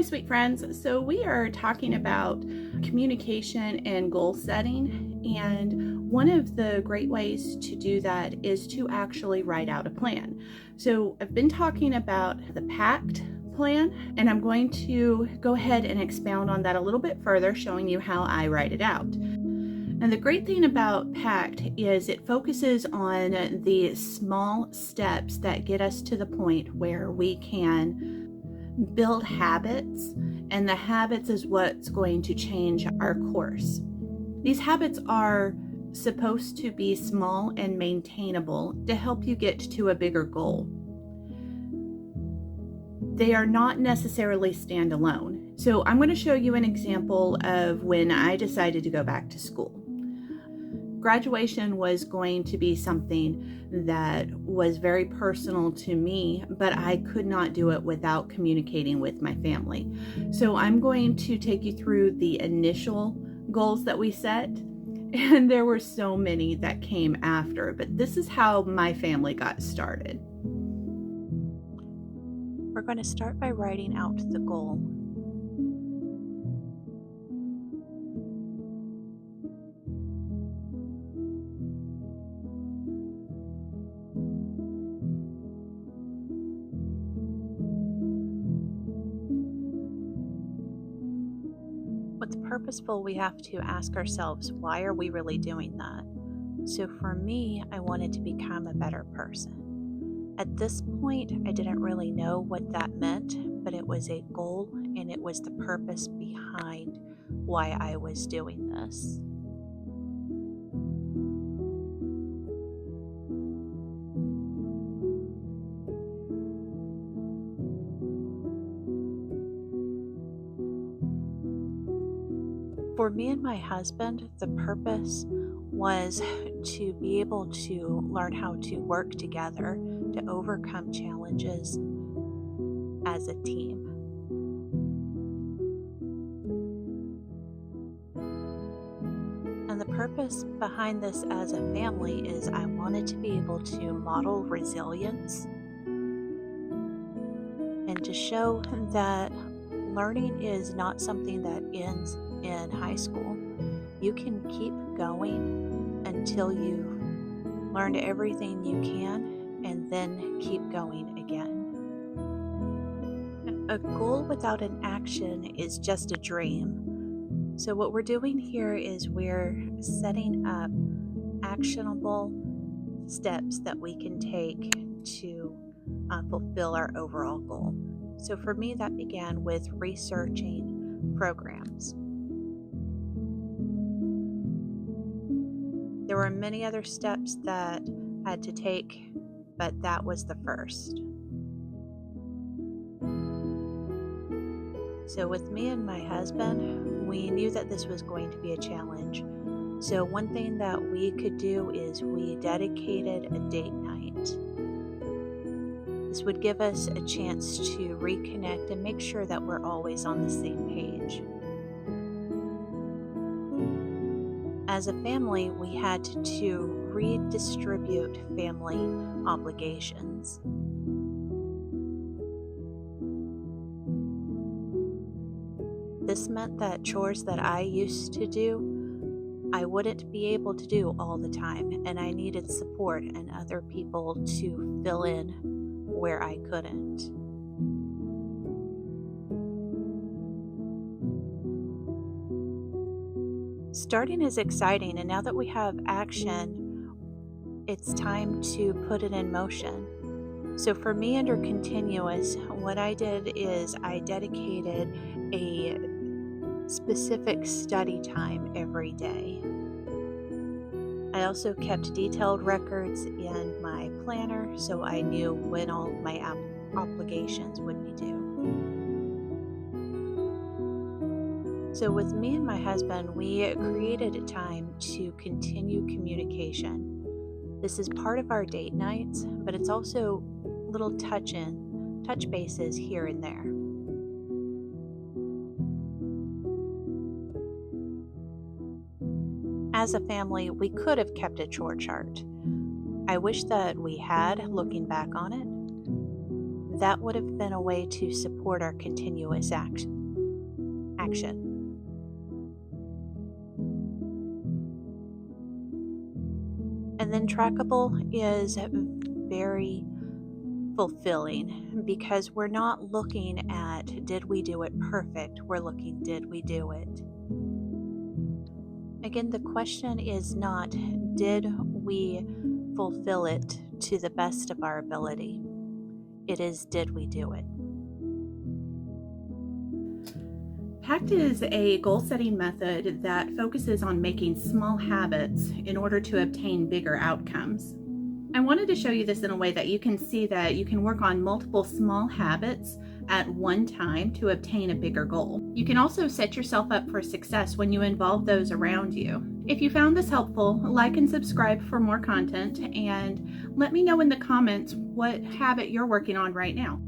my sweet friends. So we are talking about communication and goal setting. And one of the great ways to do that is to actually write out a plan. So I've been talking about the PACT plan, and I'm going to go ahead and expound on that a little bit further, showing you how I write it out. And the great thing about PACT is it focuses on the small steps that get us to the point where we can build habits, and the habits is what's going to change our course. These habits are supposed to be small and maintainable to help you get to a bigger goal. They are not necessarily standalone. So I'm going to show you an example of when I decided to go back to school. Graduation was going to be something that was very personal to me, but I could not do it without communicating with my family. So I'm going to take you through the initial goals that we set, and there were so many that came after, but this is how my family got started. We're going to start by writing out the goal. What's purposeful, we have to ask ourselves, why are we really doing that? So for me, I wanted to become a better person. At this point, I didn't really know what that meant, but it was a goal and it was the purpose behind why I was doing this. For me and my husband, the purpose was to be able to learn how to work together to overcome challenges as a team. And the purpose behind this as a family is I wanted to be able to model resilience and to show that learning is not something that ends in high school. You can keep going until you've learned everything you can and then keep going again. A goal without an action is just a dream. So what we're doing here is we're setting up actionable steps that we can take to fulfill our overall goal. So for me, that began with researching programs. There were many other steps that I had to take, but that was the first. So with me and my husband, we knew that this was going to be a challenge. So one thing that we could do is we dedicated a date night. This would give us a chance to reconnect and make sure that we're always on the same page. As a family, we had to redistribute family obligations. This meant that chores that I used to do, I wouldn't be able to do all the time, and I needed support and other people to fill in where I couldn't. Starting is exciting, and now that we have action, it's time to put it in motion. So for me, under continuous, what I did is I dedicated a specific study time every day. I also kept detailed records in my planner so I knew when all my obligations would be due. So with me and my husband, we created a time to continue communication. This is part of our date nights, but it's also little touch bases here and there. As a family, we could have kept a chore chart. I wish that we had, looking back on it. that would have been a way to support our continuous action. And then trackable is very fulfilling because we're not looking at did we do it perfect, we're looking did we do it. Again, the question is not did we fulfill it to the best of our ability. It is did we do it. PACT is a goal setting method that focuses on making small habits in order to obtain bigger outcomes. I wanted to show you this in a way that you can see that you can work on multiple small habits at one time to obtain a bigger goal. You can also set yourself up for success when you involve those around you. If you found this helpful, like and subscribe for more content, and let me know in the comments what habit you're working on right now.